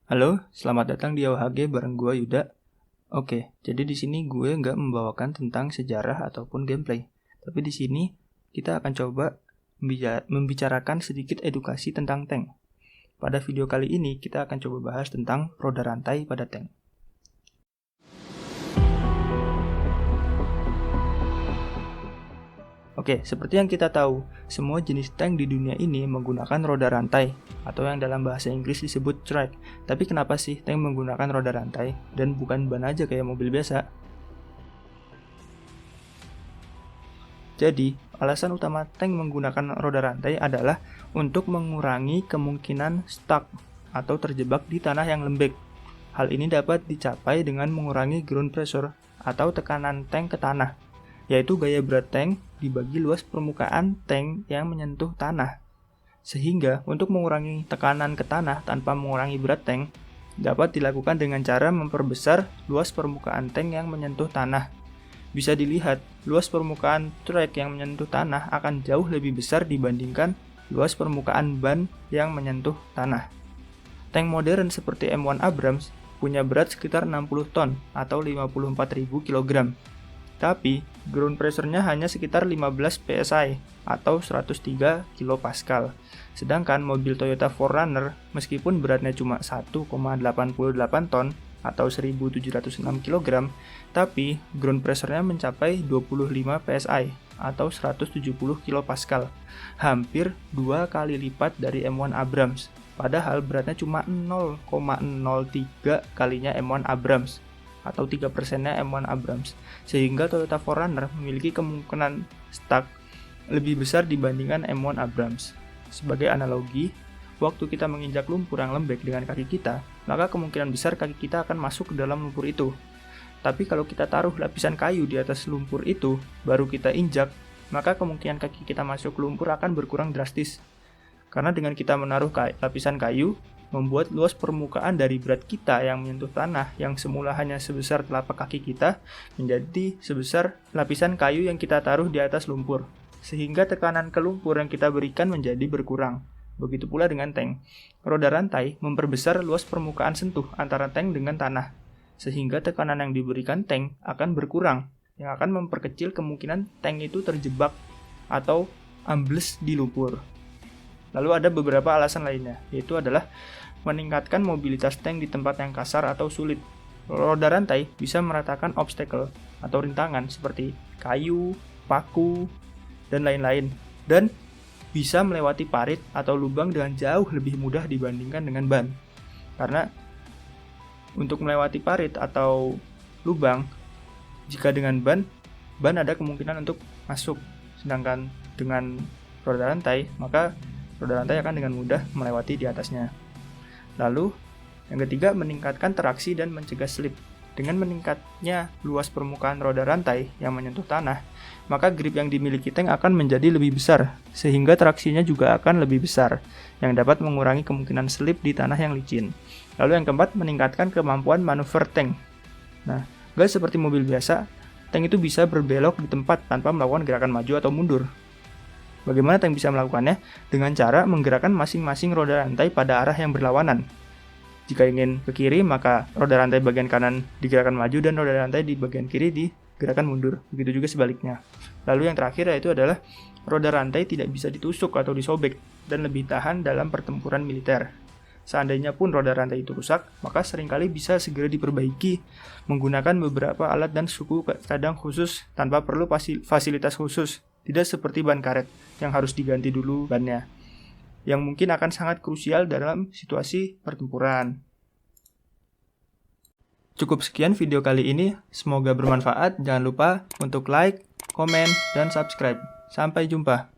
Halo, selamat datang di AOHG bareng gue Yuda. Oke, jadi di sini gue nggak membawakan tentang sejarah ataupun gameplay. Tapi di sini kita akan coba membicarakan sedikit edukasi tentang tank. Pada video kali ini kita akan coba bahas tentang roda rantai pada tank. Oke, seperti yang kita tahu, semua jenis tank di dunia ini menggunakan roda rantai, atau yang dalam bahasa Inggris disebut track. Tapi kenapa sih tank menggunakan roda rantai, dan bukan ban aja kayak mobil biasa? Jadi, alasan utama tank menggunakan roda rantai adalah untuk mengurangi kemungkinan stuck, atau terjebak di tanah yang lembek. Hal ini dapat dicapai dengan mengurangi ground pressure, atau tekanan tank ke tanah, yaitu gaya berat tank dibagi luas permukaan tank yang menyentuh tanah. Sehingga untuk mengurangi tekanan ke tanah tanpa mengurangi berat tank, dapat dilakukan dengan cara memperbesar luas permukaan tank yang menyentuh tanah. Bisa dilihat, luas permukaan track yang menyentuh tanah akan jauh lebih besar dibandingkan luas permukaan ban yang menyentuh tanah. Tank modern seperti M1 Abrams punya berat sekitar 60 ton atau 54.000 kg. Tapi, ground pressure-nya hanya sekitar 15 psi atau 103 kPa. Sedangkan mobil Toyota 4Runner, meskipun beratnya cuma 1,88 ton atau 1.706 kg, tapi ground pressure-nya mencapai 25 psi atau 170 kPa, hampir 2 kali lipat dari M1 Abrams. Padahal beratnya cuma 0,03 kalinya M1 Abrams, atau 3%-nya M1 Abrams, sehingga Toyota 4Runner memiliki kemungkinan stuck lebih besar dibandingkan M1 Abrams. Sebagai analogi, waktu kita menginjak lumpur yang lembek dengan kaki kita, maka kemungkinan besar kaki kita akan masuk ke dalam lumpur itu. Tapi kalau kita taruh lapisan kayu di atas lumpur itu, baru kita injak, maka kemungkinan kaki kita masuk ke lumpur akan berkurang drastis. Karena dengan kita menaruh lapisan kayu, membuat luas permukaan dari berat kita yang menyentuh tanah yang semula hanya sebesar telapak kaki kita menjadi sebesar lapisan kayu yang kita taruh di atas lumpur, sehingga tekanan ke lumpur yang kita berikan menjadi berkurang. Begitu pula dengan tank. Roda rantai memperbesar luas permukaan sentuh antara tank dengan tanah, sehingga tekanan yang diberikan tank akan berkurang, yang akan memperkecil kemungkinan tank itu terjebak atau ambles di lumpur. Lalu ada beberapa alasan lainnya, yaitu adalah meningkatkan mobilitas tank di tempat yang kasar atau sulit. Roda rantai bisa meratakan obstacle atau rintangan seperti kayu, paku, dan lain-lain, dan bisa melewati parit atau lubang dengan jauh lebih mudah dibandingkan dengan ban. Karena untuk melewati parit atau lubang, jika dengan ban ada kemungkinan untuk masuk, sedangkan dengan roda rantai, maka roda rantai akan dengan mudah melewati di atasnya. Lalu, yang ketiga, meningkatkan traksi dan mencegah slip. Dengan meningkatnya luas permukaan roda rantai yang menyentuh tanah, maka grip yang dimiliki tank akan menjadi lebih besar, sehingga traksinya juga akan lebih besar, yang dapat mengurangi kemungkinan slip di tanah yang licin. Lalu yang keempat, meningkatkan kemampuan manuver tank. Nah, gak seperti mobil biasa, tank itu bisa berbelok di tempat tanpa melakukan gerakan maju atau mundur. Bagaimana tank bisa melakukannya? Dengan cara menggerakkan masing-masing roda rantai pada arah yang berlawanan. Jika ingin ke kiri, maka roda rantai bagian kanan digerakkan maju dan roda rantai di bagian kiri digerakkan mundur. Begitu juga sebaliknya. Lalu yang terakhir yaitu adalah roda rantai tidak bisa ditusuk atau disobek dan lebih tahan dalam pertempuran militer. Seandainya pun roda rantai itu rusak, maka seringkali bisa segera diperbaiki menggunakan beberapa alat dan suku cadang khusus tanpa perlu fasilitas khusus. Tidak seperti ban karet yang harus diganti dulu bannya, yang mungkin akan sangat krusial dalam situasi pertempuran. Cukup sekian video kali ini, semoga bermanfaat. Jangan lupa untuk like, komen, dan subscribe. Sampai jumpa.